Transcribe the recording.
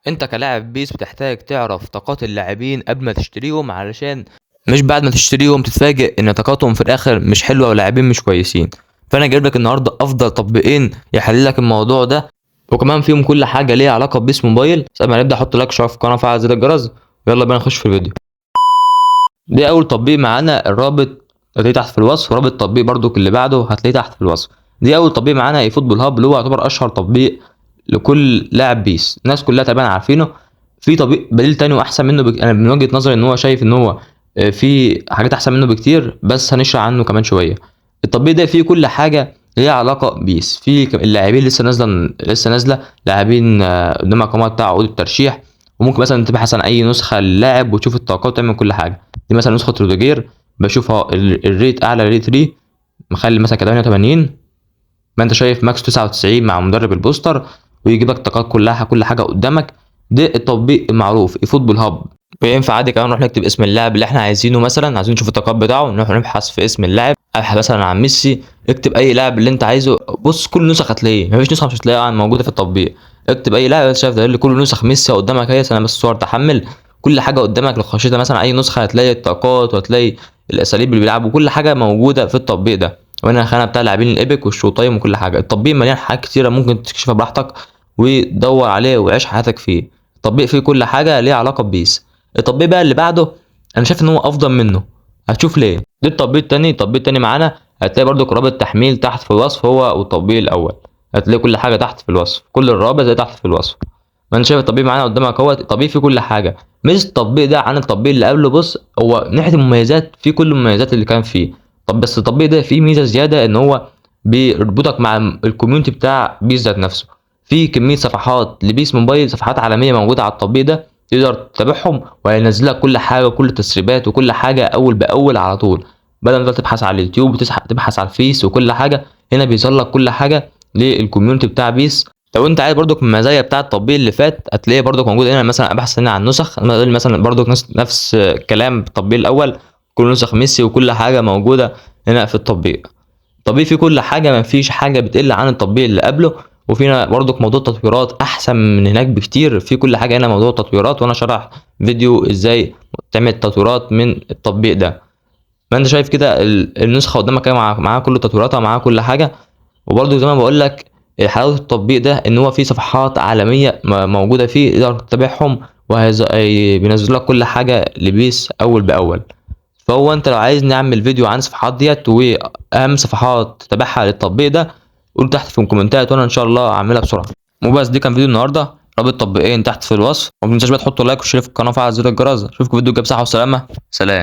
انت كلاعب بيس بتحتاج تعرف طاقات اللاعبين قبل ما تشتريهم، علشان مش بعد ما تشتريهم تتفاجئ ان طاقاتهم في الاخر مش حلوه ولاعبين مش كويسين. فانا جايب لك النهارده افضل تطبيقين يحل لك الموضوع ده، وكمان فيهم كل حاجه ليها علاقه ببيس موبايل. قبل ما نبدا حط لايك وشرف في القناه وفعل زر الجرس، ويلا بينا نخش في الفيديو. دي اول تطبيق معانا، الرابط هتلاقيه تحت في الوصف، ورابط التطبيق برضو اللي بعده هتلاقيه تحت في الوصف. دي اول تطبيق معانا، اي فوتبول هاب، اللي هو يعتبر اشهر تطبيق لكل لاعب بيس، الناس كلها تقريبا عارفينه. في تطبيق بديل تاني واحسن منه انا من وجهة نظري ان هو شايف ان هو في حاجات احسن منه بكتير، بس هنشرح عنه كمان شويه. التطبيق ده فيه كل حاجه ليها علاقه بيس، في اللاعبين لسه نازله لاعبين قدامك قناه بتاع عقود الترشيح، وممكن مثلا تبحث عن اي نسخه للاعب وتشوف الطاقات وتعمل كل حاجه. دي مثلا نسخه روديجير، بشوفها الريت اعلى، ريت 3 مخلي مثلا 88، ما انت شايف ماكس 99 مع مدرب البوستر، ويجيبك طاقات كلها كل حاجه قدامك. ده التطبيق المعروف اي فوتبول هاب. وينفع عادي كمان نروح نكتب اسم اللاعب اللي احنا عايزينه، مثلا عايزين نشوف الطاقات بتاعه، نروح نبحث في اسم اللاعب، ابحث مثلا عن ميسي، اكتب اي لاعب اللي انت عايزه. بص كل نسخه هتلاقيه، مفيش نسخه مش هتلاقيها موجوده في التطبيق. اكتب اي لاعب شايف ده، كل نسخ ميسي قدامك اهي، انا بس صور تحمل كل حاجه قدامك. لو خشيت مثلا اي نسخه هتلاقي الطاقات وهتلاقي الاساليب اللي بيلعبوا، كل حاجه موجوده في التطبيق ده. وهنا الخانه بتاع لاعبين الايبك والشو تايم وكل حاجه. التطبيق مليان حاجات كتيره ممكن تكشفها براحتك وتدور عليه وعيش حياتك فيه. التطبيق فيه كل حاجه ليها علاقه ببيس. التطبيق بقى اللي بعده انا شايف ان هو افضل منه، هتشوف ليه. ده التطبيق التاني معانا، هتلاقي برضو رابط تحميل تحت في الوصف، هو والتطبيق الاول هتلاقي كل حاجه تحت في الوصف، كل الروابط زي تحت في الوصف. ما انت شايف التطبيق معانا قدامك اهو، التطبيق فيه كل حاجه. مش التطبيق ده عن التطبيق اللي قبله، بص هو ناحيه المميزات فيه كل المميزات اللي كان فيه. طب بس التطبيق ده فيه ميزه زياده، ان هو بيربطك مع الكوميونتي بتاع بيس ذات نفسه. في كميه صفحات لبيس موبايل، صفحات عالميه موجوده على التطبيق ده، تقدر تتابعهم وهينزل لك كل حاجه، كل التسريبات وكل حاجه اول باول على طول، بدل ما تبحث على اليوتيوب وتبحث على الفيس وكل حاجه. هنا بيظهر لك كل حاجه للكوميونتي بتاع بيس. لو انت عايز برضك المزايا بتاع التطبيق اللي فات هتلاقيه برضك موجود هنا. مثلا ابحث هنا عن نسخ، مثلا برضك نفس كلام التطبيق الاول، كل نسخ ميسي وكل حاجه موجوده هنا في التطبيق. التطبيق فيه كل حاجه، ما فيش حاجه بتقل عن التطبيق اللي قبله. وفينا برضك موضوع التطويرات احسن من هناك بكتير، في كل حاجه هنا موضوع التطويرات، وانا شرح فيديو ازاي تعمل تطويرات من التطبيق ده. ما انت شايف كده النسخه قدامك معاها كل تطويراتها، معاها كل حاجه. وبرضه زي ما بقول لك، حلاوه التطبيق ده ان هو فيه صفحات عالميه موجوده فيه، تقدر تتابعهم وبينزل لك كل حاجه لبيس اول باول. فهو انت لو عايز نعمل فيديو عن الصفحات ديت واهم صفحات تتابعها للتطبيق ده، قول تحت في الكومنتات وانا ان شاء الله اعملها بسرعه. وبس، دي كان فيديو النهارده، رابط تطبيقين تحت في الوصف. وما تنساش بقى تحطوا لايك وتشتركوا في القناه وفعل زر الجرس. اشوفكم فيديو جاي، بصحه وسلامه، سلام.